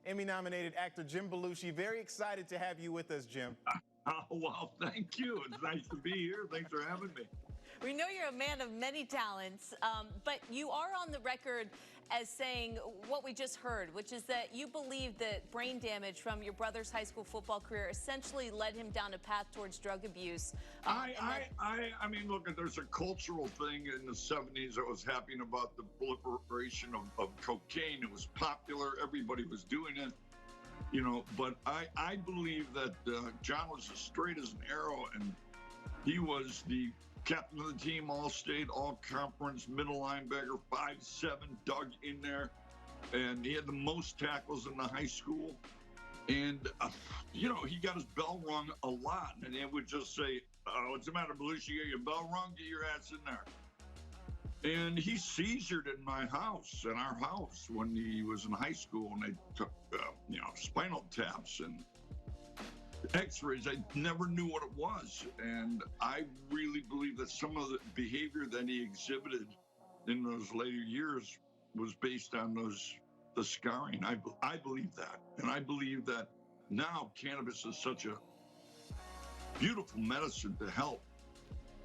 Emmy-nominated actor Jim Belushi. Very excited to have you with us, Jim. Oh, well, thank you. It's nice to be here. Thanks for having me. We know you're a man of many talents, but you are on the record as saying what we just heard, which is that you believe that brain damage from your brother's high school football career essentially led him down a path towards drug abuse. I mean, look, there's a cultural thing in the 70s that was happening about the proliferation of cocaine. It was popular. Everybody was doing it. You know, but I believe that John was as straight as an arrow, and he was the captain of the team, all-state, all-conference, middle linebacker, 5'7", dug in there, and he had the most tackles in the high school. And, you know, he got his bell rung a lot, and they would just say, what's the matter, Belushi? You got your bell rung? Get your ass in there. And he seizured in my house, in our house, when he was in high school, and they took, you know, spinal taps and x-rays. I never knew what it was. And I really believe that some of the behavior that he exhibited in those later years was based on the scarring. I believe that. And I believe that now cannabis is such a beautiful medicine to help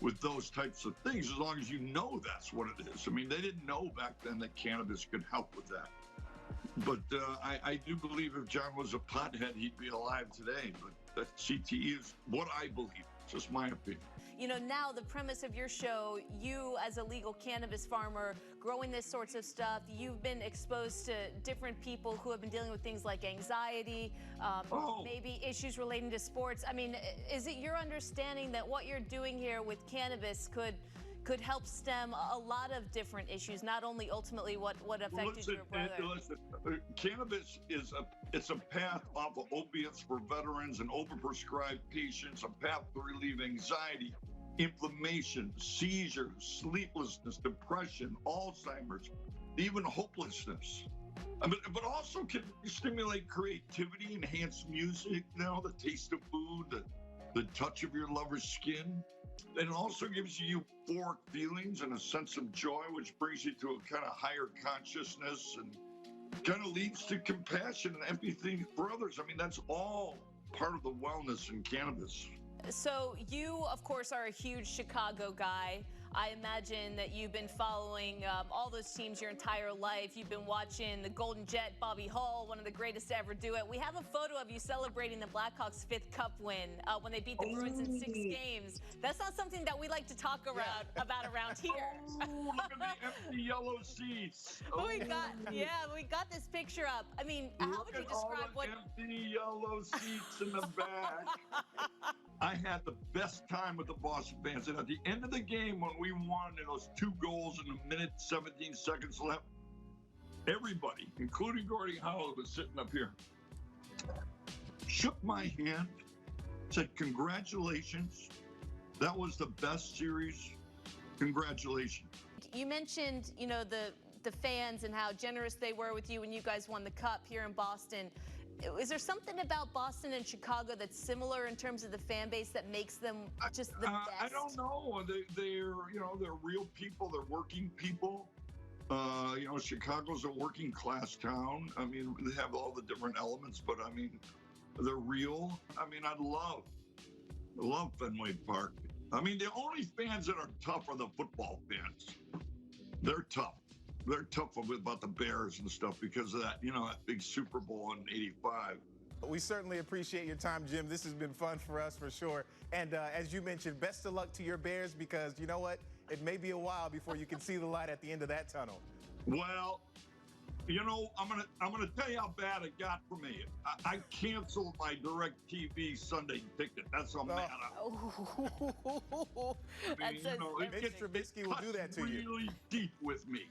with those types of things, as long as you know that's what it is. I mean, they didn't know back then that cannabis could help with that. But I do believe if John was a pothead, he'd be alive today. But that CTE is what I believe. It's just my opinion. You know, now the premise of your show, you as a legal cannabis farmer, growing this sorts of stuff, you've been exposed to different people who have been dealing with things like anxiety, maybe issues relating to sports. I mean, is it your understanding that what you're doing here with cannabis could help stem a lot of different issues, not only ultimately what affected your brother? Listen, cannabis is a path off of opiates for veterans and overprescribed patients, a path to relieve anxiety, inflammation, seizures, sleeplessness, depression, Alzheimer's, even hopelessness. I mean, but also can stimulate creativity, enhance music, you know, the taste of food, the touch of your lover's skin. And it also gives you euphoric feelings and a sense of joy, which brings you to a kind of higher consciousness and kind of leads to compassion and empathy for others. I mean, that's all part of the wellness in cannabis. So you, of course, are a huge Chicago guy. I imagine that you've been following all those teams your entire life. You've been watching the Golden Jet, Bobby Hull, one of the greatest to ever do it. We have a photo of you celebrating the Blackhawks' 5th Cup win when they beat the Bruins in 6 games. That's not something that we like to talk about around here. Oh, look at the empty yellow seats. Oh. we got this picture up. I mean, how would you describe what empty yellow seats in the back? I had the best time with the Boston fans. And at the end of the game, when we won and those 2 goals in a minute, 17 seconds left, everybody, including Gordie Howe, was sitting up here, shook my hand, said, congratulations. That was the best series. Congratulations. You mentioned, you know, the fans and how generous they were with you when you guys won the Cup here in Boston. Is there something about Boston and Chicago that's similar in terms of the fan base that makes them just the best? I don't know. They're real people. They're working people. You know, Chicago's a working class town. I mean, they have all the different elements, but I mean, they're real. I mean, I love Fenway Park. I mean, the only fans that are tough are the football fans. They're tough. They're tough about the Bears and stuff because of that, you know, that big Super Bowl in '85. We certainly appreciate your time, Jim. This has been fun for us, for sure. And as you mentioned, best of luck to your Bears, because you know what? It may be a while before you can see the light at the end of that tunnel. Well, you know, I'm gonna tell you how bad it got for me. I canceled my DirecTV Sunday ticket. That's how mad I was. Mitch Trubisky will do that to you. Really deep with me.